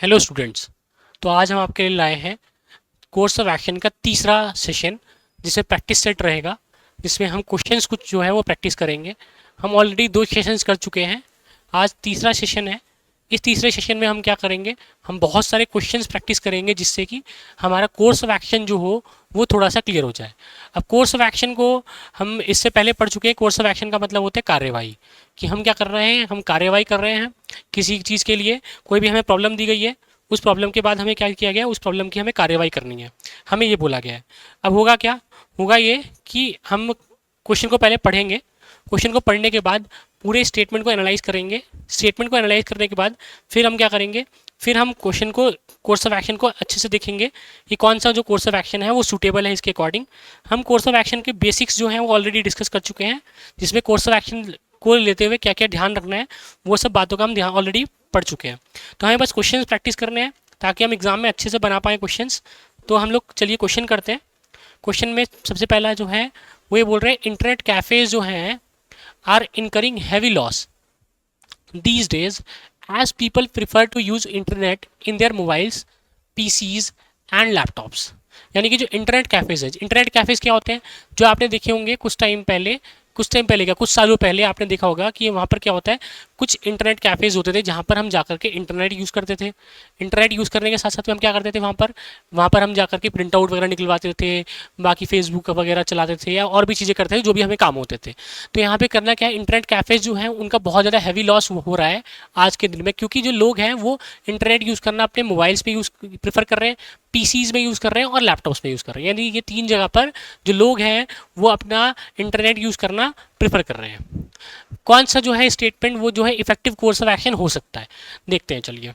Hello students. तो आज हम आपके लिए लाए हैं कोर्स ऑफ एक्शन का तीसरा सेशन, जिसमें प्रैक्टिस सेट रहेगा, जिसमें हम क्वेश्चंस कुछ जो है वो प्रैक्टिस करेंगे। हम ऑलरेडी 2 सेशंस कर चुके हैं, आज तीसरा सेशन है। इस तीसरे सेशन में हम क्या करेंगे, हम बहुत सारे क्वेश्चंस प्रैक्टिस करेंगे, जिससे कि हमारा कोर्स ऑफ एक्शन जो हो वो थोड़ा सा क्लियर हो जाए। अब कोर्स ऑफ एक्शन को हम इससे पहले पढ़ चुके हैं। कोर्स ऑफ एक्शन का मतलब होता है कार्यवाही, कि हम क्या कर रहे हैं, हम कार्यवाही कर रहे हैं किसी चीज़ के लिए। कोई भी हमें प्रॉब्लम दी गई है, उस प्रॉब्लम के बाद हमें क्या किया गया, उस प्रॉब्लम की हमें कार्यवाही करनी है, हमें ये बोला गया है। अब होगा क्या, होगा ये कि हम क्वेश्चन को पहले पढ़ेंगे, क्वेश्चन को पढ़ने के बाद पूरे स्टेटमेंट को एनालाइज करेंगे। स्टेटमेंट को एनालाइज करने के बाद फिर हम क्या करेंगे, फिर हम क्वेश्चन को, कोर्स ऑफ एक्शन को अच्छे से देखेंगे कि कौन सा जो कोर्स ऑफ एक्शन है वो सूटेबल है इसके अकॉर्डिंग। हम कोर्स ऑफ एक्शन के बेसिक्स जो हैं वो ऑलरेडी डिस्कस कर चुके हैं, जिसमें कोर्स ऑफ एक्शन को लेते हुए क्या क्या ध्यान रखना है वो सब बातों का हम ध्यान ऑलरेडी पढ़ चुके हैं। तो हमें बस क्वेश्चंस प्रैक्टिस करने हैं ताकि हम एग्जाम में अच्छे से बना पाएँ क्वेश्चंस। तो हम लोग चलिए क्वेश्चन करते हैं। क्वेश्चन में सबसे पहला जो है वो ये बोल रहे हैं, इंटरनेट कैफ़ेज जो हैं are incurring heavy loss these days as people prefer to use internet in their mobiles, PCs and laptops। यानी कि जो इंटरनेट कैफ़ेज है, इंटरनेट कैफ़ेज क्या होते हैं, जो आपने देखे होंगे कुछ टाइम पहले क्या, कुछ सालों पहले आपने देखा होगा कि वहाँ पर क्या होता है, कुछ इंटरनेट कैफ़ेज होते थे जहाँ पर हम जाकर के इंटरनेट यूज़ करते थे। इंटरनेट यूज़ करने के साथ साथ हम क्या करते थे, वहाँ पर हम जाकर के प्रिंट आउट वगैरह निकलवाते थे, बाकी फेसबुक वगैरह चलाते थे या और भी चीज़ें करते थे जो भी हमें काम होते थे। तो यहाँ पे करना क्या है, इंटरनेट कैफ़ेज जो हैं उनका बहुत ज़्यादा हैवी लॉस हो रहा है आज के दिन में, क्योंकि जो लोग हैं वो इंटरनेट यूज़ करना अपने मोबाइल्स पे यूज़ प्रेफर कर रहे हैं, पीसीज में यूज़ कर रहे हैं और लैपटॉप्स में यूज़ कर रहे हैं। यानी ये 3 जगह पर जो लोग हैं वो अपना इंटरनेट यूज़ करना प्रेफर कर रहे हैं। कौन सा जो है स्टेटमेंट वो जो है इफेक्टिव कोर्स ऑफ एक्शन हो सकता है, देखते हैं चलिए।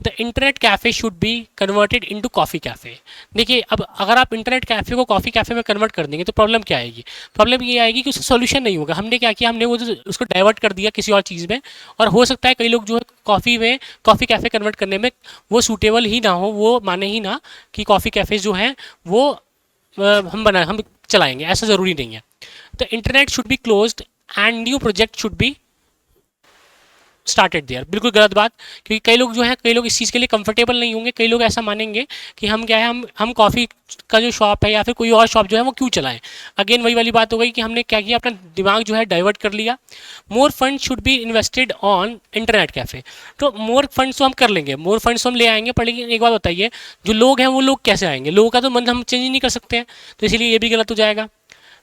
The internet cafe should be converted into coffee cafe. देखिए, अब अगर आप इंटरनेट कैफ़े को कॉफ़ी कैफ़े में कन्वर्ट कर देंगे तो प्रॉब्लम क्या आएगी, प्रॉब्लम ये आएगी कि उसका सोल्यूशन नहीं होगा। हमने क्या किया, हमने वो उसको डाइवर्ट कर दिया किसी और चीज़ में, और हो सकता है कई लोग जो है कॉफ़ी कैफ़े कन्वर्ट करने में वो सूटेबल ही ना हो, वो माने ही ना कि कॉफ़ी कैफ़े जो हैं वो हम चलाएंगे, ऐसा ज़रूरी नहीं है। The internet should be closed and new project should be started there. बिल्कुल गलत बात, क्योंकि कई लोग इस चीज़ के लिए कंफर्टेबल नहीं होंगे। कई लोग ऐसा मानेंगे कि हम क्या है, हम कॉफ़ी का जो शॉप है या फिर कोई और शॉप जो है वो क्यों चलाएं। अगेन वही वाली बात हो गई कि हमने क्या किया, अपना दिमाग जो है डाइवर्ट कर लिया। More fund should be invested on internet cafe. तो मोर फंड्स तो हम कर लेंगे, मोर फंड्स तो हम ले आएंगे, पर लेकिन एक बात बताइए, जो लोग हैं वो लोग कैसे आएंगे, लोगों का तो मन हम चेंज नहीं कर सकते हैं, तो इसीलिए ये भी गलत हो जाएगा।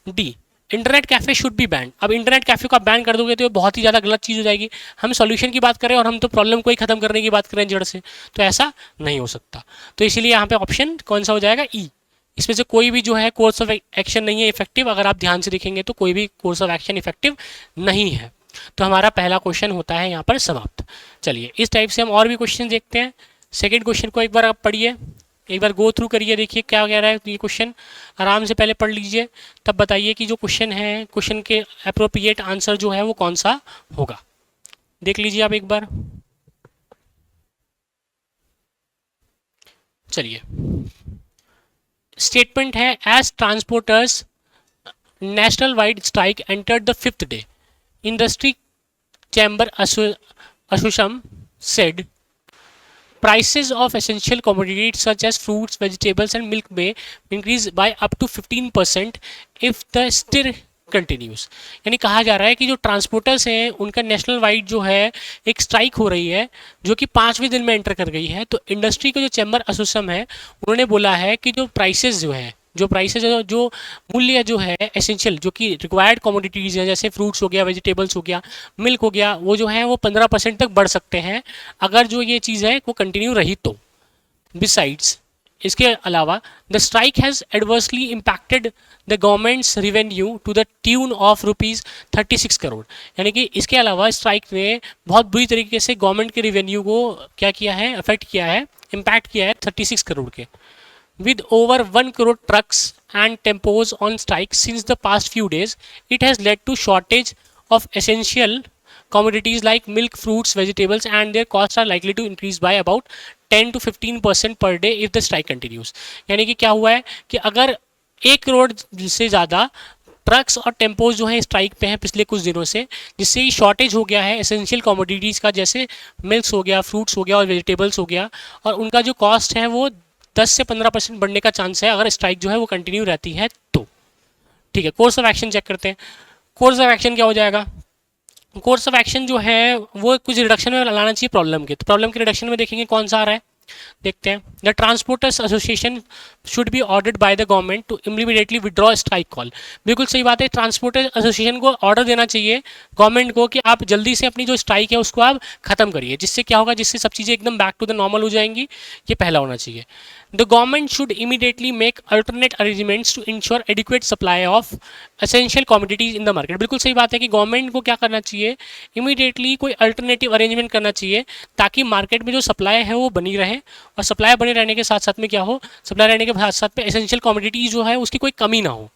D, internet cafe should be band. अब इंटरनेट कैफ़े को आप बैन कर दोगे तो ये बहुत ही ज़्यादा गलत चीज़ हो जाएगी। हम सॉल्यूशन की बात करें और हम तो प्रॉब्लम को ही खत्म करने की बात करें जड़ से, तो ऐसा नहीं हो सकता। तो इसीलिए यहाँ पे ऑप्शन कौन सा हो जाएगा, ई। इसमें से कोई भी जो है कोर्स ऑफ एक्शन नहीं है इफेक्टिव। अगर आप ध्यान से देखेंगे तो कोई भी कोर्स ऑफ एक्शन इफेक्टिव नहीं है। तो हमारा पहला क्वेश्चन होता है यहाँ पर समाप्त। चलिए, इस टाइप से हम और भी क्वेश्चन देखते हैं। सेकेंड क्वेश्चन को एक बार आप पढ़िए, एक बार गो थ्रू करिए, देखिए क्या कह रहा है। ये क्वेश्चन आराम से पहले पढ़ लीजिए, तब बताइए कि जो क्वेश्चन है, क्वेश्चन के अप्रोप्रिएट आंसर जो है वो कौन सा होगा। देख लीजिए आप एक बार। चलिए, स्टेटमेंट है, as transporters national wide strike entered the 5th day, industry chamber association said prices of essential commodities such as fruits, vegetables and milk may increase by up to 15% if the stir continuous. यानी कहा जा रहा है कि जो transporters हैं उनका national wide जो है एक स्ट्राइक हो रही है, जो कि 5वें दिन में एंटर कर गई है। तो इंडस्ट्री का जो चैम्बर एसोसिएशन है उन्होंने बोला है कि जो प्राइसेस जो है, जो मूल्य जो है एसेंशियल, जो कि रिक्वायर्ड कमोडिटीज़ है, जैसे फ्रूट्स हो गया, वेजिटेबल्स हो गया, मिल्क हो गया, वो जो है वो 15% तक बढ़ सकते हैं अगर जो ये चीज़ है वो कंटिन्यू रही तो। बिसाइड्स, इसके अलावा the strike has adversely impacted the government's revenue to the tune of ₹36 crore. यानी कि इसके अलावा स्ट्राइक ने बहुत बुरी तरीके से गवर्नमेंट के रिवेन्यू को क्या किया है, अफेक्ट किया है, इम्पैक्ट किया है 36 करोड़ के। With over 1 crore trucks and tempos on strike since the past few days, it has led to shortage of essential commodities like milk, fruits, vegetables, and their costs are likely to increase by about 10 to 15% per day if the strike continues। यानी कि क्या हुआ है कि अगर 1 करोड़ से ज़्यादा trucks और टेम्पोज जो है स्ट्राइक पे हैं पिछले कुछ दिनों से, जिससे ही शॉर्टेज हो गया है एसेंशियल कमोडिटीज़ का, जैसे मिल्क्स हो गया, फ्रूट्स हो गया और वेजिटेबल्स हो गया, और उनका जो कॉस्ट है वो 10 से 15% बढ़ने का चांस है अगर स्ट्राइक जो है वो कंटिन्यू रहती है तो। ठीक है, कोर्स ऑफ एक्शन चेक करते हैं। कोर्स ऑफ एक्शन क्या हो जाएगा? कोर्स ऑफ एक्शन जो है वो कुछ रिडक्शन में लाना चाहिए प्रॉब्लम के, तो प्रॉब्लम के रिडक्शन में देखेंगे कौन सा आ रहा है, देखते हैं। The transporters association should be ordered by the government to immediately withdraw strike call. बिल्कुल सही बात है, ट्रांसपोर्टर एसोसिएशन को ऑर्डर देना चाहिए गवर्नमेंट को कि आप जल्दी से अपनी जो स्ट्राइक है उसको आप खत्म करिए, जिससे क्या होगा, जिससे सब चीज़ें एकदम बैक टू द नॉर्मल हो जाएंगी। ये पहला होना चाहिए। The government should immediately make alternate arrangements to ensure adequate supply of essential commodities in the market. बिल्कुल सही बात है कि गवर्नमेंट को क्या करना चाहिए, इमीडिएटली कोई अल्टरनेटिव अरेंजमेंट करना चाहिए ताकि मार्केट में जो सप्लाई है वो बनी रहे, और सप्लाई बने रहने के साथ साथ में क्या हो, सप्लाई रहने के साथ साथ में एसेंशियल कमोडिटीज जो है उसकी कोई कमी ना हो।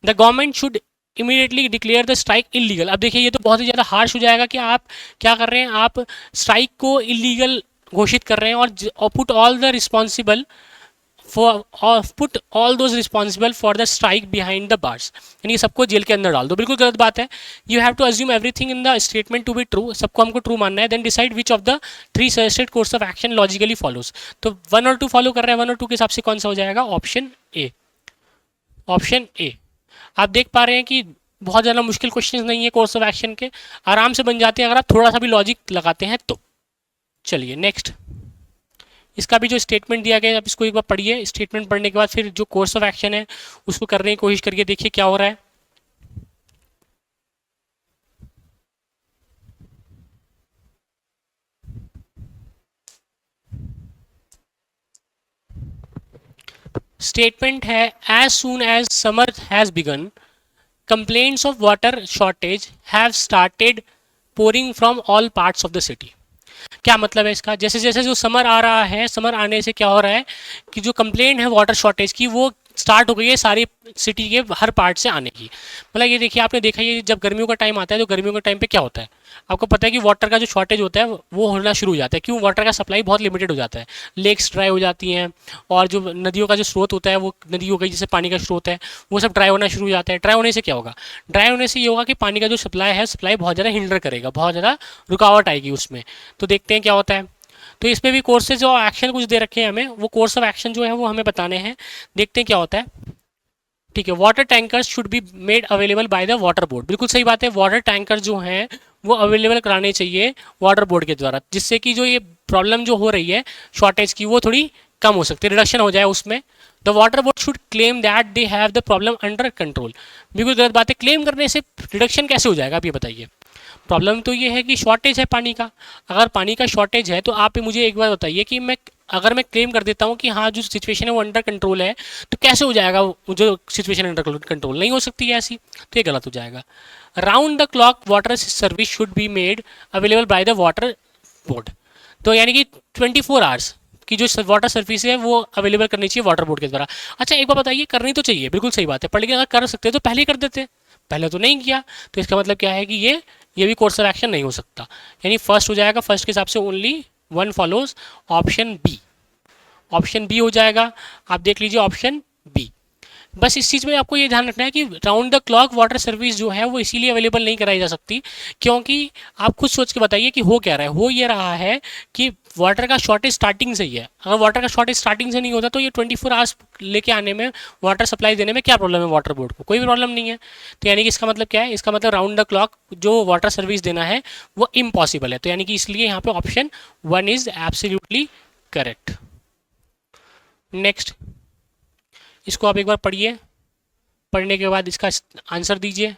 The government should immediately declare the strike illegal. अब देखिए ये तो बहुत ही ज़्यादा हार्श हो जाएगा कि आप क्या कर रहे हैं, आप स्ट्राइक को इलीगल घोषित कर रहे हैं और put all the responsible put all those responsible for the strike behind the bars, यानी सबको जेल के अंदर डाल दो। बिल्कुल गलत बात है। You have to assume everything in the statement to be true, सबको हमको ट्रू मानना है, then decide which of the 3 suggested course of action logically follows. तो 1 और 2 फॉलो कर रहे हैं, 1 और 2 के हिसाब से कौन सा हो जाएगा, ऑप्शन ए। Option A. आप देख पा रहे हैं कि बहुत ज़्यादा मुश्किल क्वेश्चंस नहीं है कोर्स ऑफ एक्शन के, आराम से बन जाते हैं अगर आप थोड़ा सा भी लॉजिक लगाते हैं तो। चलिए नेक्स्ट, इसका भी जो स्टेटमेंट दिया गया है आप इसको एक बार पढ़िए। स्टेटमेंट पढ़ने के बाद फिर जो कोर्स ऑफ एक्शन है उसको करने की कोशिश करिए, देखिए क्या हो रहा है। स्टेटमेंट है, as soon as summer has begun complaints of water shortage have started pouring from all parts of the city. क्या मतलब है इसका, जैसे जैसे जो समर आ रहा है, समर आने से क्या हो रहा है कि जो कंप्लेंट है वाटर शॉर्टेज की वो स्टार्ट हो गई है सारी सिटी के हर पार्ट से आने की। मतलब ये देखिए, आपने देखा ये जब गर्मियों का टाइम आता है तो गर्मियों के टाइम पे क्या होता है, आपको पता है कि वाटर का जो शॉर्टेज होता है वो होना शुरू हो जाता है। क्यों, वाटर का सप्लाई बहुत लिमिटेड हो जाता है, लेक्स ड्राई हो जाती हैं, और जो नदियों का जो स्रोत होता है, वो नदी हो गई जैसे पानी का स्रोत है, वो सब ड्राई होना शुरू हो जाता है। ड्राई होने से क्या होगा, ड्राई होने से ये होगा कि पानी का जो सप्लाई है, सप्लाई बहुत ज़्यादा हिंडर करेगा, बहुत ज़्यादा रुकावट आएगी उसमें। तो देखते हैं क्या होता है। तो इसमें भी कोर्सेज और एक्शन कुछ दे रखे हैं हमें, वो कोर्स ऑफ एक्शन जो है वो हमें बताने हैं, देखते हैं क्या होता है। ठीक है, water tankers should be made available by the water board. बिल्कुल सही बात है, वाटर टैंकर जो हैं वो अवेलेबल कराने चाहिए वाटर बोर्ड के द्वारा, जिससे कि जो ये प्रॉब्लम जो हो रही है शॉर्टेज की वो थोड़ी कम हो सकती है, रिडक्शन हो जाए उसमें। The water board should claim that they have the problem under control. बिल्कुल गलत बात है, क्लेम करने से रिडक्शन कैसे हो जाएगा आप ये बताइए। प्रॉब्लम तो ये है कि शॉर्टेज है पानी का, अगर पानी का शॉर्टेज है तो आप मुझे एक बार बताइए कि अगर मैं क्लेम कर देता हूँ कि हाँ जो सिचुएशन है वो अंडर कंट्रोल है, तो कैसे हो जाएगा जो सिचुएशन अंडर कंट्रोल नहीं हो सकती है ऐसी, तो ये गलत हो जाएगा। Round the clock water service should be made available by the water board. तो यानी कि 24 आवर्स की जो वाटर सर्विस है वो अवेलेबल करनी चाहिए वाटर बोर्ड के द्वारा। अच्छा एक बार बताइए, करनी तो चाहिए, बिल्कुल सही बात है, पर लेकिन अगर कर सकते तो पहले ही कर देते, पहले तो नहीं किया, तो इसका मतलब क्या है कि ये भी कोर्स ऑफ एक्शन नहीं हो सकता, यानी फर्स्ट हो जाएगा। फर्स्ट के हिसाब से only 1 follows, option B. Option B हो जाएगा, आप देख लीजिए ऑप्शन बी। बस इस चीज़ में आपको ये ध्यान रखना है कि round the clock water service जो है वो इसीलिए अवेलेबल नहीं कराई जा सकती क्योंकि आप खुद सोच के बताइए कि हो क्या रहा है, हो ये रहा है कि वाटर का शॉर्टेज स्टार्टिंग से ही है। अगर वाटर का शॉर्टेज स्टार्टिंग से नहीं होता तो ये 24 आवर्स लेके आने में, वाटर सप्लाई देने में क्या प्रॉब्लम है वाटर बोर्ड को, कोई भी प्रॉब्लम नहीं है। तो यानी कि इसका मतलब क्या है, इसका मतलब राउंड द क्लॉक जो वाटर सर्विस देना है वो इम्पॉसिबल है। तो यानी कि इसलिए यहाँ पे option 1 is absolutely correct. Next, इसको आप एक बार पढ़िए, पढ़ने के बाद इसका आंसर दीजिए।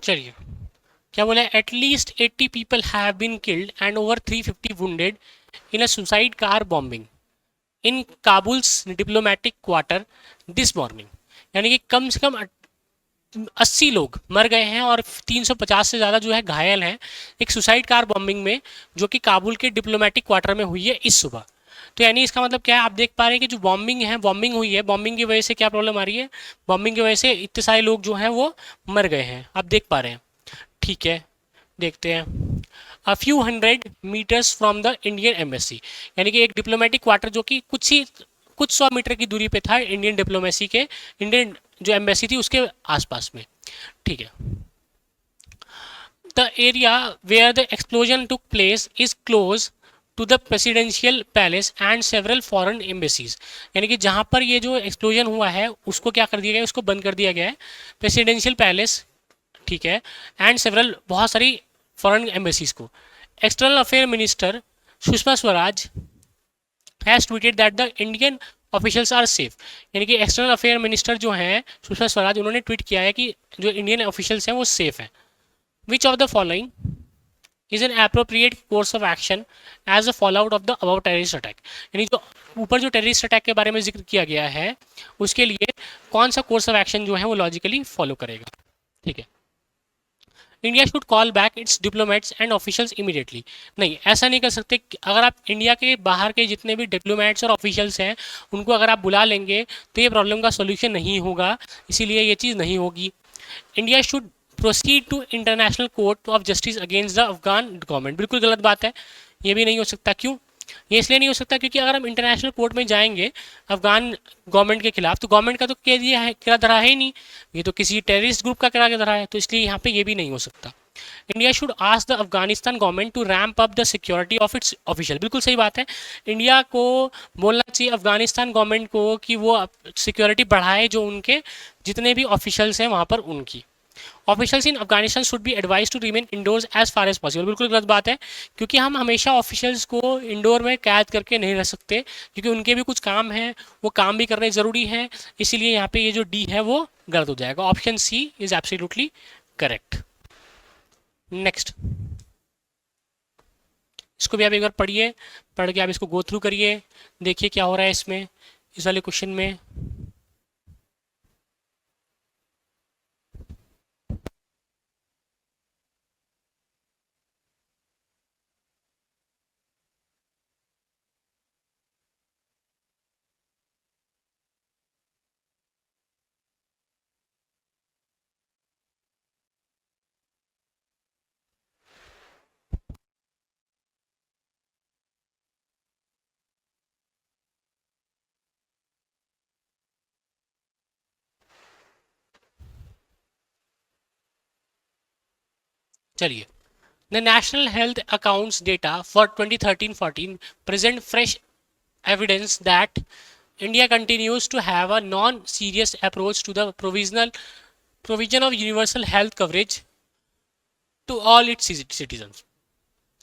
चलिए क्या बोला, at least 80 people have been killed and over 350 wounded in a suicide car bombing in Kabul's diplomatic quarter this morning. यानी कि कम से कम 80 लोग मर गए हैं और 350 से ज़्यादा जो है घायल हैं एक सुसाइड कार बॉम्बिंग में, जो कि काबुल के डिप्लोमेटिक क्वार्टर में हुई है इस सुबह। तो यानी इसका मतलब क्या है, आप देख पा रहे हैं कि जो बॉम्बिंग हुई है, बॉम्बिंग की वजह से क्या प्रॉब्लम आ रही है, बॉम्बिंग की वजह से इतने सारे लोग जो हैं वो मर गए हैं, आप देख पा रहे हैं। ठीक है, देखते हैं। A few hundred metres from the Indian embassy, यानी कि एक डिप्लोमेटिक क्वार्टर जो कि कुछ 100 मीटर की दूरी पे था इंडियन डिप्लोमेसी के, इंडियन जो एम्बेसी थी उसके आसपास में। ठीक है, the area where the explosion took place is close to the presidential palace and several foreign embassies. यानी कि जहाँ पर ये जो एक्सप्लोजन हुआ है उसको क्या कर दिया गया है, उसको बंद कर दिया गया है, प्रेसिडेंशियल पैलेस, ठीक है, एंड सेवरल बहुत सारी फॉरेन एम्बेसीज को। External affair minister Sushma Swaraj has tweeted that the Indian officials are safe. यानी कि एक्सटर्नल अफेयर मिनिस्टर जो हैं सुषमा स्वराज, उन्होंने ट्वीट किया है कि जो इंडियन ऑफिशियल्स हैं वो सेफ हैं। Which of the following is an appropriate course of action as a follow out of the above terrorist attack. यानी जो ऊपर जो टेररिस्ट अटैक के बारे में जिक्र किया गया है उसके लिए कौन सा कोर्स ऑफ एक्शन जो है वो लॉजिकली फॉलो करेगा। ठीक है, India should call back it's diplomats and officials immediately. नहीं, ऐसा नहीं कर सकते। अगर आप इंडिया के बाहर के जितने भी डिप्लोमेट्स और ऑफिशियल्स हैं उनको अगर आप बुला लेंगे तो ये प्रॉब्लम का सोल्यूशन नहीं होगा, इसीलिए ये चीज़ नहीं होगी। India should proceed to international court of justice against the Afghan government. बिल्कुल गलत बात है, ये भी नहीं हो सकता। क्यों? ये इसलिए नहीं हो सकता क्योंकि अगर हम इंटरनेशनल कोर्ट में जाएंगे अफगान गवर्नमेंट के खिलाफ तो गवर्नमेंट का तो कह दिया है, किरा धरा है ही नहीं, ये तो किसी टेररिस्ट ग्रुप का किरा धरा है, तो इसलिए यहाँ पे ये भी नहीं हो सकता। India should ask the Afghanistan government to ramp up the security of its official. बिल्कुल सही बात है, इंडिया को बोलना चाहिए अफगानिस्तान गवर्नमेंट को कि वो सिक्योरिटी बढ़ाए जो उनके जितने भी ऑफिशियल्स हैं वहाँ पर उनकी। Officials in Afghanistan should be advise to remain indoors as far as possible. बिल्कुल गलत बात है, क्योंकि हम हमेशा ऑफिशियल्स को इंडोर में कैद करके नहीं रह सकते, क्योंकि उनके भी कुछ काम हैं, वो काम भी करने ज़रूरी है। इसीलिए यहाँ पे ये जो डी है वो गलत हो जाएगा। Option C is absolutely correct. Next, इसको भी आप एक बार पढ़िए, पढ़ के आप इसको गो थ्रू करिए, देखिए क्या हो रहा है इसमें, इस वाले क्वेश्चन में। चलिए, the national health accounts data for 2013-14 present fresh evidence that India continues to have a non-serious approach to the provision of universal health coverage to all its citizens।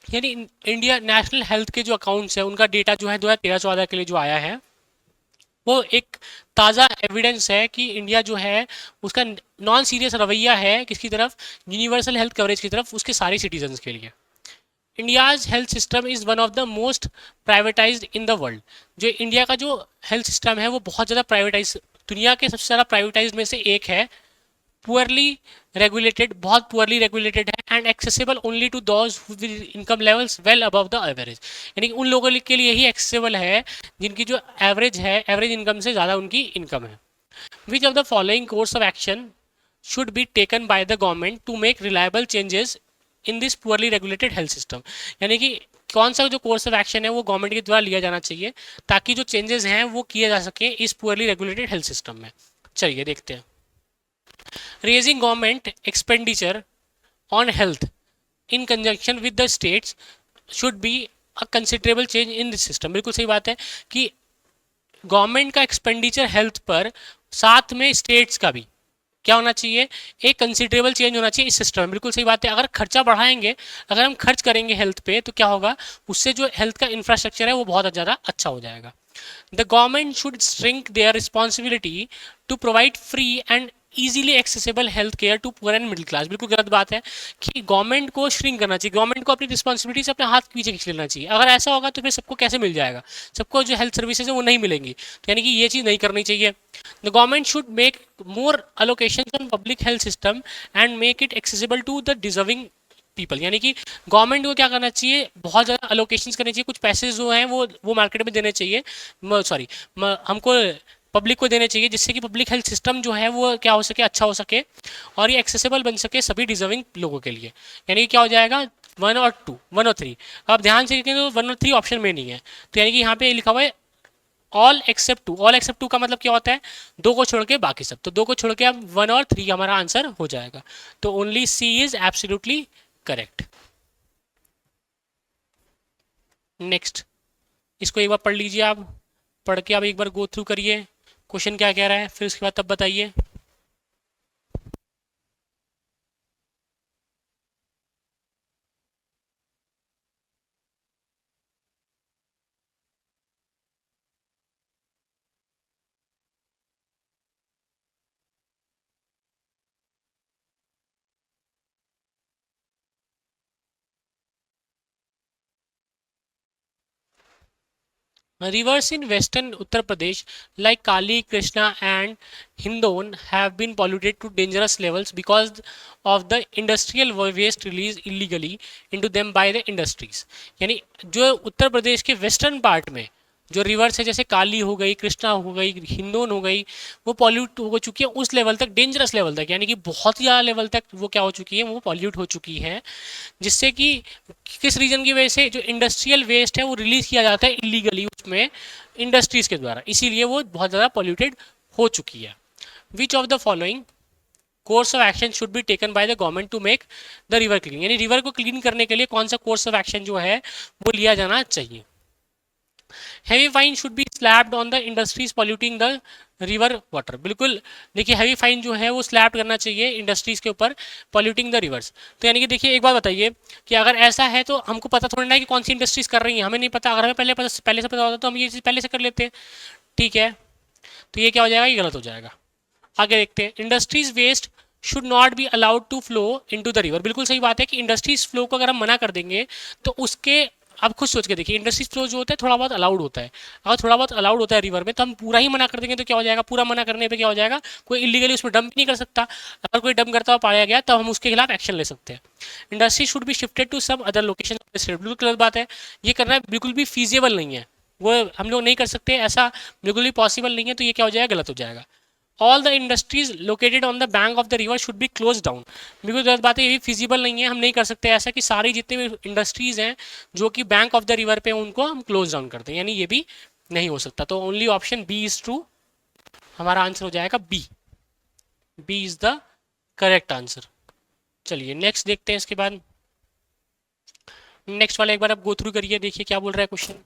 यानी इंडिया नेशनल हेल्थ के जो accounts है उनका data जो है 2013-14 के लिए जो आया है वो एक ताज़ा एविडेंस है कि इंडिया जो है उसका नॉन सीरियस रवैया है किसकी तरफ, यूनिवर्सल हेल्थ कवरेज की तरफ, उसके सारे सिटीजन्स के लिए। India's health system is one of the most privatised in the world. जो इंडिया का जो हेल्थ सिस्टम है वो बहुत ज़्यादा प्राइवेटाइज, दुनिया के सबसे ज़्यादा प्राइवेटाइज में से एक है। पुअरली रेगुलेटेड, बहुत पुअरली रेगुलेटेड है, and accessible only to those income levels well above the average. यानी कि उन लोगों के लिए ही एक्सेसिबल है जिनकी जो एवरेज है, एवरेज इनकम से ज़्यादा उनकी इनकम है। Which of the following course of action should be taken by the government to make reliable changes in this poorly regulated health system. यानी कि कौन सा जो कोर्स ऑफ एक्शन है वो गवर्नमेंट के द्वारा लिया जाना चाहिए ताकि जो चेंजेस हैं वो किए जा सके इस पुअरली रेगुलेटेड हेल्थ सिस्टम में। चलिए देखते हैं। Raising government expenditure on health in conjunction with the states should be a considerable change in this system. बिल्कुल सही बात है कि गवर्नमेंट का एक्सपेंडिचर हेल्थ पर साथ में स्टेट्स का भी क्या होना चाहिए, एक कंसिडरेबल चेंज होना चाहिए इस सिस्टम में। बिल्कुल सही बात है, अगर खर्चा बढ़ाएंगे, अगर हम खर्च करेंगे हेल्थ पे तो क्या होगा, उससे जो हेल्थ का इंफ्रास्ट्रक्चर है वो बहुत ज़्यादा अच्छा हो जाएगा। The government should shrink their responsibility to provide free and easily accessible health care to poor and middle class. बिल्कुल गलत बात है कि गवर्नमेंट को श्रिंक करना चाहिए, गवर्नमेंट को अपनी रिस्पॉन्सिबिलिटी से अपने हाथ के पीछे खींच लेना चाहिए। अगर ऐसा होगा तो फिर सबको कैसे मिल जाएगा, सबको जो हेल्थ सर्विसेज है वो नहीं मिलेंगी। तो यानी कि ये चीज़ नहीं करनी चाहिए। The government should make more allocation on public health system and make it accessible to the deserving people. यानी कि गवर्नमेंट को क्या करना चाहिए, बहुत ज़्यादा अलोकेशंस करनी चाहिए, कुछ पैसे जो हैं वो मार्केट में देने चाहिए, सॉरी हमको पब्लिक को देने चाहिए, जिससे कि पब्लिक हेल्थ सिस्टम जो है वो क्या हो सके, अच्छा हो सके और ये एक्सेसिबल बन सके सभी डिजर्विंग लोगों के लिए। यानी कि क्या हो जाएगा, 1 और 2, 1 और 3। अब ध्यान से देखें तो 1 और 3 ऑप्शन में नहीं है, तो यानी कि यहाँ पे लिखा हुआ है ऑल एक्सेप्ट 2। ऑल एक्सेप्ट 2 का मतलब क्या होता है, 2 को छोड़ के बाकी सब। तो 2 को छोड़ के अब 1 और 3 हमारा आंसर हो जाएगा। तो only C is absolutely correct. Next, इसको एक बार पढ़ लीजिए आप, पढ़ के आप एक बार गो थ्रू करिए क्वेश्चन क्या कह रहा है, फिर उसके बाद तब बताइए। Rivers in western Uttar Pradesh like Kali, Krishna and Hindon have been polluted to dangerous levels because of the industrial waste released illegally into them by the industries। यानी जो उत्तर प्रदेश के वेस्टर्न पार्ट में जो रिवर्स है, जैसे काली हो गई, कृष्णा हो गई, हिंदोन हो गई, वो पॉल्यूट हो चुकी है उस लेवल तक, डेंजरस लेवल तक, यानी कि बहुत ही ज़्यादा लेवल तक वो क्या हो चुकी है, वो पॉल्यूट हो चुकी है। जिससे कि किस रीजन की वजह से, जो इंडस्ट्रियल वेस्ट है वो रिलीज किया जाता है इलीगली उसमें इंडस्ट्रीज के द्वारा, इसीलिए वो बहुत ज़्यादा पॉल्यूटेड हो चुकी है। Which of the following course of action should be taken by the government to make the river clean. यानी रिवर को क्लीन करने के लिए कौन सा कोर्स ऑफ एक्शन जो है वो लिया जाना चाहिए। Heavy fine should be slapped on the industries polluting the river water. बिल्कुल, देखिए हैवी फाइन जो है वो स्लैब करना चाहिए इंडस्ट्रीज के ऊपर पॉल्यूटिंग द रिवर्स। तो यानी कि देखिए एक बात बताइए कि अगर ऐसा है तो हमको पता थोड़ा ना है कि कौन सी इंडस्ट्रीज कर रही हैं, हमें नहीं पता। अगर हमें पहले से पता होता तो हम ये चीज़ पहले से कर लेते हैं, ठीक है। तो ये क्या हो जाएगा, ये गलत हो जाएगा। आगे देखते हैं, industries waste should not be allowed to flow into the river. बिल्कुल सही बात है कि इंडस्ट्रीज फ्लो को अगर हम मना कर देंगे तो उसके, आप खुद सोच के देखिए, इंडस्ट्रीज फ्लो जो होता है थोड़ा बहुत अलाउड होता है, अगर थोड़ा बहुत अलाउड होता है रिवर में, तो हम पूरा ही मना कर देंगे तो क्या हो जाएगा, पूरा मना करने पे क्या हो जाएगा, कोई इलीगली उसमें डंप नहीं कर सकता। अगर कोई डंप करता हुआ पाया गया तब हम उसके खिलाफ एक्शन ले सकते हैं। Industry should be shifted to some other location of the state. बिल्कुल गलत बात है, ये करना बिल्कुल भी फीजिबल नहीं है, वो हम लोग नहीं कर सकते, ऐसा बिल्कुल भी पॉसिबल नहीं है। तो ये क्या हो जाएगा, गलत हो जाएगा। All the industries located on the bank of the river should be close down. बिल्कुल गलत बात है, ये भी फिजिबल नहीं है, हम नहीं कर सकते ऐसा कि सारी जितने भी इंडस्ट्रीज हैं जो कि बैंक ऑफ द रिवर पे उनको हम क्लोज डाउन करते हैं, यानी ये भी नहीं हो सकता। तो only option B is true, हमारा आंसर हो जाएगा B. B is the correct answer. चलिए नेक्स्ट देखते हैं इसके बाद। नेक्स्ट वाला एक बार आप गो थ्रू करिए, देखिए क्या बोल रहा है question.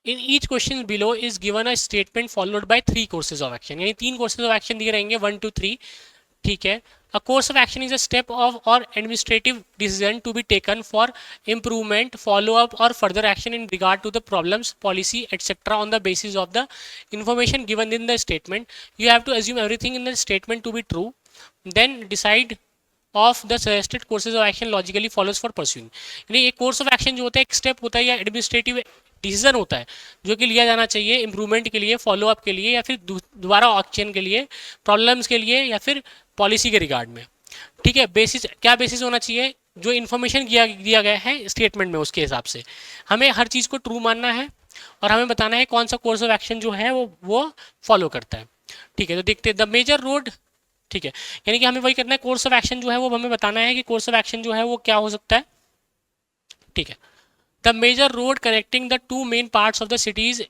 In each question below is given a statement followed by 3 courses of action. यानी 3 कोर्सेज ऑफ एक्शन दिए रहेंगे, 1 2 3, ठीक है। A course of action is a step of और administrative decision to be taken for improvement, follow up और further action in regard to the problems, policy etcetera on the basis of the information given in the statement. You have to assume everything in the statement to be true, then decide of the suggested courses of action logically follows for pursuing. यानी एक course of action जो होता है एक step होता है या administrative decision होता है जो कि लिया जाना चाहिए इंप्रूवमेंट के लिए, फॉलो अप के लिए, या फिर दोबारा एक्शन के लिए, प्रॉब्लम्स के लिए, या फिर पॉलिसी के रिगार्ड में, ठीक है। बेसिस क्या बेसिस होना चाहिए, जो इन्फॉर्मेशन दिया गया है स्टेटमेंट में उसके हिसाब से हमें हर चीज़ को ट्रू मानना है और हमें बताना है कौन सा कोर्स ऑफ एक्शन जो है वो फॉलो करता है, ठीक है। तो देखते हैं द मेजर रोड, ठीक है। यानी कि हमें वही करना है, कोर्स ऑफ एक्शन जो है वो हमें बताना है कि कोर्स ऑफ एक्शन जो है वो क्या हो सकता है, ठीक है। The major road connecting the 2 main parts of the cities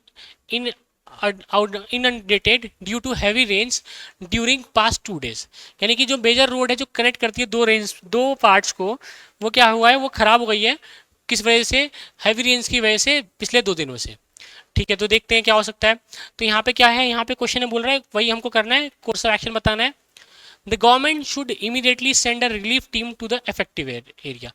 in inundated due to heavy rains during past 2 days। यानी कि जो मेजर रोड है जो कनेक्ट करती है दो पार्ट्स को, वो क्या हुआ है, वो खराब हो गई है। किस वजह से, हैवी रेन्स की वजह से पिछले 2 दिनों से, ठीक है। तो देखते हैं क्या हो सकता है। तो यहाँ पे क्या है, यहाँ पे क्वेश्चन है बोल रहा है वही हमको करना है, कोर्स ऑफ एक्शन बताना है। The government should immediately send a relief team to the affective area.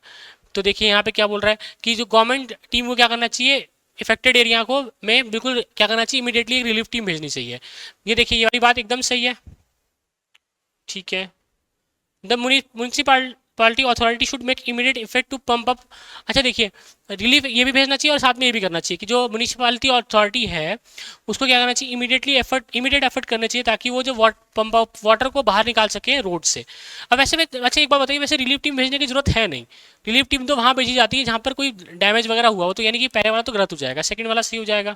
तो देखिए यहाँ पे क्या बोल रहा है कि जो गवर्नमेंट टीम को क्या करना चाहिए, इफेक्टेड एरिया को में बिल्कुल क्या करना चाहिए, इमीडिएटली एक रिलीफ टीम भेजनी चाहिए। ये देखिए ये वाली बात एकदम सही है, ठीक है। The municipality authority should make immediate effect to pump up. अच्छा देखिए, रिलीफ ये भी भेजना चाहिए और साथ में ये भी करना चाहिए कि जो म्यूनिसिपालिटी अथॉरिटी है उसको क्या करना चाहिए, इमीडिएट एफर्ट करना चाहिए ताकि वो जो पंप अप वाटर को बाहर निकाल सके रोड से। अब वैसे में अच्छा एक बात बताइए, वैसे रिलीफ टीम भेजने की जरूरत है नहीं। रिलीफ टीम तो वहाँ भेजी जाती है जहाँ पर कोई डैमेज वगैरह हुआ हो, तो यानी कि पहले वाला तो गलत हो जाएगा, सेकंड वाला सही हो जाएगा।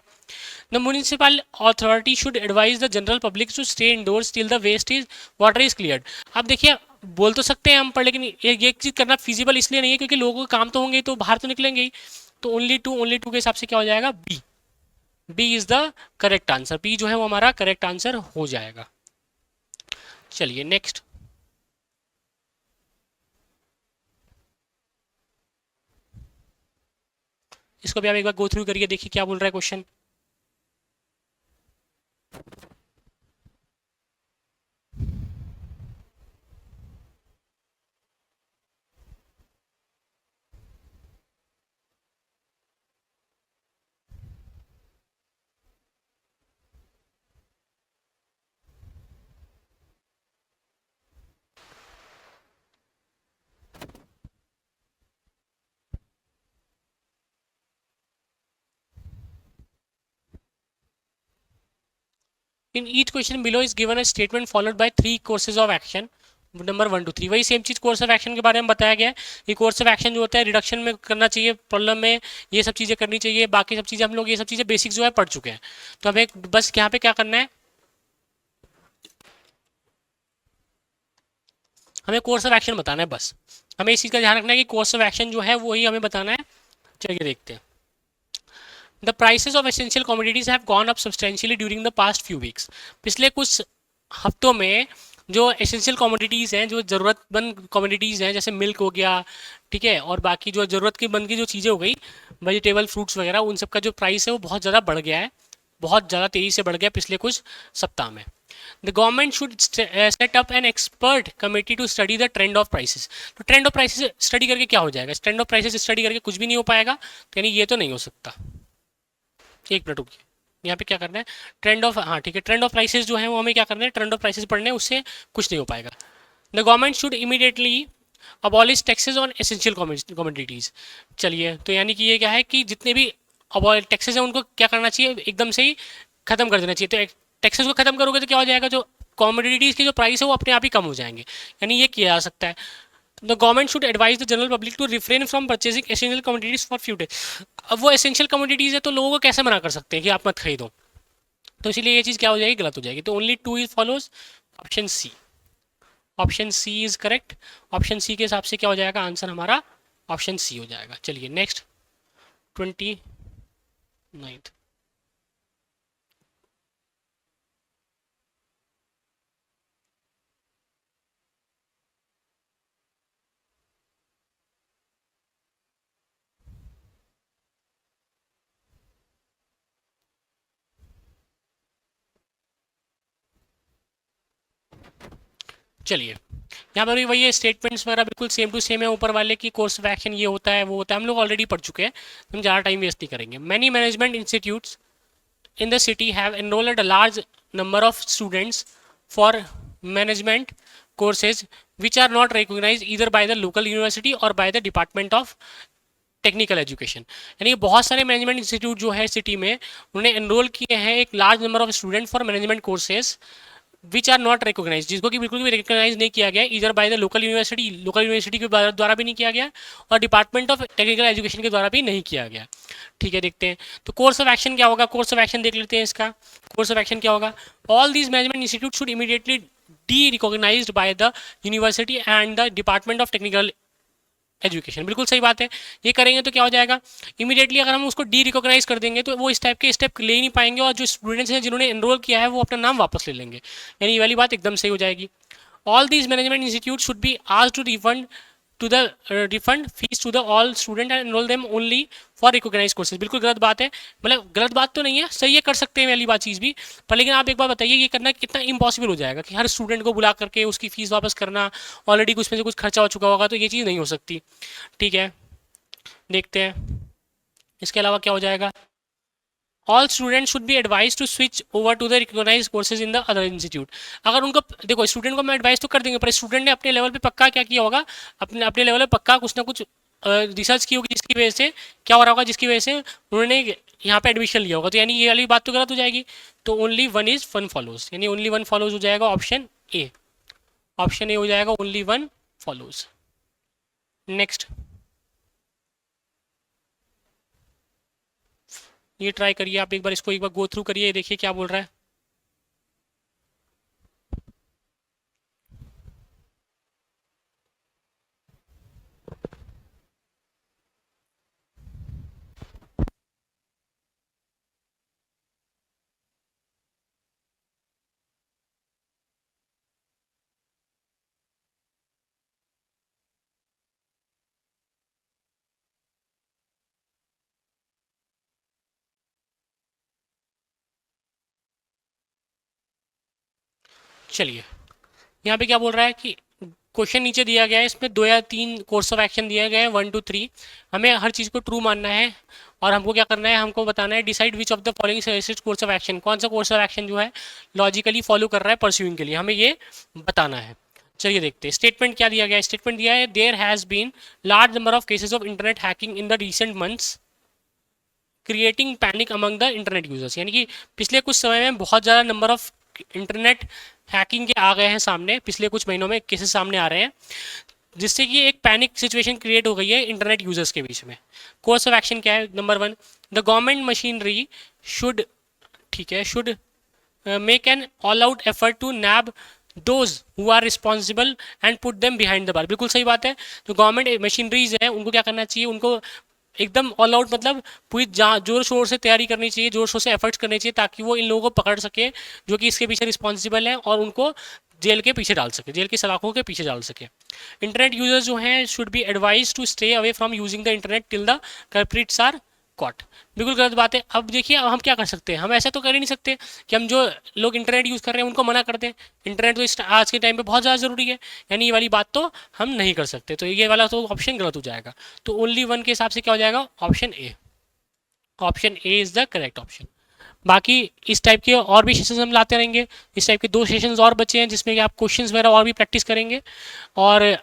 The municipal authority should advise the general public to stay indoors till the waste is water is cleared. अब देखिए बोल तो सकते हैं हम पर, लेकिन ये चीज़ करना फिजिबल इसलिए नहीं है क्योंकि लोगों के काम तो होंगे तो बाहर तो निकलेंगे ही। तो ओनली टू के हिसाब से क्या हो जाएगा, B. B is the correct answer, B जो है वो हमारा करेक्ट आंसर हो जाएगा। चलिए नेक्स्ट। इसको भी आप एक बार गो थ्रू करिए, देखिए क्या बोल रहा है question. In each question below is given a statement followed by 3 courses of action number 1 to 3। वही सेम चीज कोर्स ऑफ एक्शन के बारे में बताया गया है। ये कोर्स ऑफ एक्शन जो होता है रिडक्शन में करना चाहिए, प्रॉब्लम में ये सब चीजें करनी चाहिए, बाकी सब चीजें हम लोग ये सब चीजें बेसिक जो है पढ़ चुके हैं। तो हमें बस यहाँ पे क्या करना है, हमें कोर्स ऑफ एक्शन बताना है बस। हमें इस चीज का ध्यान रखना है कि कोर्स ऑफ एक्शन जो है वही हमें बताना है। चलिए देखते हैं। The prices of essential commodities have gone up substantially during the past few weeks. पिछले कुछ हफ्तों में जो एसेंशियल कमोडिटीज़ हैं, जो ज़रूरतमंद कमोडिटीज़ हैं, जैसे मिल्क हो गया, ठीक है, और बाकी जो ज़रूरत की मंद की जो चीज़ें हो गई, वेजिटेबल फ्रूट्स वगैरह, उन सब का जो प्राइस है वो बहुत ज़्यादा बढ़ गया है, बहुत ज़्यादा तेज़ी से बढ़ गया पिछले कुछ सप्ताह में। The government should set up an expert committee to study the trend of prices. तो ट्रेंड ऑफ प्राइसेस स्टडी करके क्या हो जाएगा, ट्रेंड ऑफ प्राइसेस स्टडी करके कुछ भी नहीं हो पाएगा, तो यानी ये तो नहीं हो सकता। एक मिनट रुकिए, यहाँ पे क्या करना है, ट्रेंड ऑफ, हाँ ठीक है, ट्रेंड ऑफ प्राइसेस जो है वो हमें क्या करना है, ट्रेंड ऑफ प्राइसेस पढ़ने, उससे कुछ नहीं हो पाएगा। The government should immediately abolish taxes on essential commodities. चलिए, तो यानी कि ये क्या है कि जितने भी टैक्सेस हैं उनको क्या करना चाहिए, एकदम से ही खत्म कर देना चाहिए। तो टैक्सेस को खत्म करोगे तो क्या हो जाएगा, जो कमोडिटीज़ के जो प्राइस है वो अपने आप ही कम हो जाएंगे, यानी ये किया जा सकता है। The government should advise the general public to refrain from purchasing essential commodities for future. अब वो एसेंशियल कमोडिटीज है तो लोगों को कैसे मना कर सकते हैं कि आप मत खरीदो, तो इसीलिए ये चीज़ क्या हो जाएगी, गलत हो जाएगी। तो only two is follows, option C. Option C is correct. Option C के हिसाब से क्या हो जाएगा आंसर हमारा, ऑप्शन सी हो जाएगा। चलिए नेक्स्ट, 29th। चलिए यहाँ पर भी वही है, स्टेटमेंट्स वगैरह बिल्कुल सेम टू सेम है ऊपर वाले की, कोर्स ऑफ एक्शन ये होता है वो होता है, हम लोग ऑलरेडी पढ़ चुके हैं, हम ज़्यादा टाइम वेस्ट नहीं करेंगे। Many management institutes in the city have enrolled a large number of students for management courses which are not recognized either by the local university or by the department of technical education. यानी कि बहुत सारे management institute जो है city में, उन्होंने enrol किए हैं एक large number of student for management courses which are not recognise, जिसको कि बिल्कुल भी रिकोगनाइज नहीं किया गया इधर बाय द लोकल यूनिवर्सिटी के द्वारा भी नहीं किया गया और डिपार्टमेंट ऑफ टेक्निकल एजुकेशन के द्वारा भी नहीं किया गया। ठीक है, देखते हैं तो कोर्स ऑफ एक्शन क्या होगा, कोर्स ऑफ एक्शन देख लेते हैं इसका। कोर्स ऑफ एक्शन क्या होगा, all these management institute should immediately derecognised by the university and the department of technical education. बिल्कुल सही बात है, ये करेंगे तो क्या हो जाएगा, इमीडिएटली अगर हम उसको डी रिकॉग्नाइज कर देंगे तो वो इस टाइप के स्टेप ले ही नहीं पाएंगे और जो स्टूडेंट्स हैं जिन्होंने एनरोल किया है वो अपना नाम वापस ले लेंगे, यानी ये वाली बात एकदम सही हो जाएगी। All these management institute should be asked to the refund fees to the all student and enrol them only for recognise courses. बिल्कुल गलत बात है, मतलब गलत बात तो नहीं है, सही है, कर सकते हैं वाली बात चीज़ भी, पर लेकिन आप एक बार बताइए ये करना कितना इम्पॉसिबल हो जाएगा कि हर स्टूडेंट को बुला करके उसकी फीस वापस करना, ऑलरेडी उसमें से कुछ खर्चा हो चुका होगा, तो ये चीज़ नहीं हो सकती। ठीक है, देखते हैं इसके अलावा क्या हो जाएगा। All student should be advise to switch over to the recognise courses in the other institute. अगर उनको देखो स्टूडेंट को हम एडवाइस तो कर देंगे, पर स्टूडेंट ने अपने लेवल पे पक्का क्या किया होगा, अपने अपने लेवल पे पक्का कुछ ना कुछ रिसर्च की होगी जिसकी वजह से क्या हो रहा होगा, जिसकी वजह से उन्होंने यहाँ पे एडमिशन लिया होगा। तो यानी ये वाली बात तो गलत हो जाएगी। तो only one is one follows, यानी ओनली वन फॉलोज हो जाएगा ऑप्शन ए। ऑप्शन ए हो जाएगा ओनली वन फॉलोज। नेक्स्ट ये ट्राई करिए आप एक बार, इसको एक बार गो थ्रू करिए, देखिए क्या बोल रहा है। चलिए यहाँ पे क्या बोल रहा है कि क्वेश्चन नीचे दिया गया है, इसमें 2 या 3 कोर्स ऑफ एक्शन दिए गए हैं, 1 to 3। हमें हर चीज़ को ट्रू मानना है और हमको क्या करना है, हमको बताना है decide which of the following suggested course of action, कौन सा कोर्स ऑफ एक्शन जो है लॉजिकली फॉलो कर रहा है परस्यूइंग के लिए, हमें ये बताना है। चलिए देखते हैं स्टेटमेंट क्या दिया गया है। स्टेटमेंट दिया है there has been large number of cases of internet hacking in the recent months creating panic among the internet users. यानी कि पिछले कुछ समय में बहुत ज़्यादा नंबर ऑफ इंटरनेट हैकिंग के आ गए हैं सामने, पिछले कुछ महीनों में केसेस सामने आ रहे हैं, जिससे कि एक पैनिक सिचुएशन क्रिएट हो गई है इंटरनेट यूजर्स के बीच में। कोर्स ऑफ एक्शन क्या है, number 1 the government machinery should, ठीक है, should make an all out effort to nab those who are responsible and put them behind the bar. बिल्कुल सही बात है। जो गवर्नमेंट मशीनरीज है उनको क्या करना चाहिए, उनको एकदम ऑल आउट मतलब पूरी जोर शोर से तैयारी करनी चाहिए, जोर शोर से एफर्ट्स करने चाहिए ताकि वो इन लोगों को पकड़ सके जो कि इसके पीछे रिस्पॉन्सिबल हैं और उनको जेल के पीछे डाल सके, जेल की सलाखों के पीछे डाल सके। इंटरनेट यूजर्स जो हैं should be advise to stay away from using the internet till the culprits are caught. बिल्कुल गलत बात है। अब देखिए अब हम क्या कर सकते हैं, हम ऐसा तो कर ही नहीं सकते कि हम जो लोग इंटरनेट यूज़ कर रहे हैं उनको मना कर दें। इंटरनेट तो आज के टाइम पे बहुत ज़्यादा ज़रूरी है, यानी ये वाली बात तो हम नहीं कर सकते। तो ये वाला तो ऑप्शन गलत हो जाएगा। तो ओनली वन के हिसाब से क्या हो जाएगा, option A. Option A is the correct option. बाकी इस टाइप के और भी सेशंस हम लाते रहेंगे। इस टाइप के 2 सेशंस और बचे हैं जिसमें कि आप क्वेश्चंस वगैरह और भी प्रैक्टिस करेंगे। और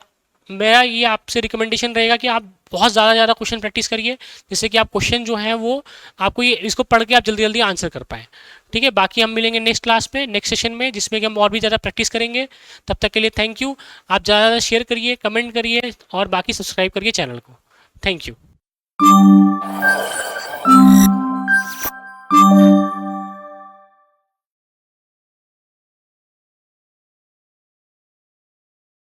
मेरा ये आपसे रिकमेंडेशन रहेगा कि आप बहुत ज़्यादा क्वेश्चन प्रैक्टिस करिए, जिससे कि आप क्वेश्चन जो हैं वो आपको ये इसको पढ़ के आप जल्दी जल्दी आंसर कर पाएँ। ठीक है, बाकी हम मिलेंगे नेक्स्ट क्लास में, नेक्स्ट सेशन में, जिसमें कि हम और भी ज़्यादा प्रैक्टिस करेंगे। तब तक के लिए थैंक यू। आप ज़्यादा शेयर करिए, कमेंट करिए और बाकी सब्सक्राइब करिए चैनल को। Thank you.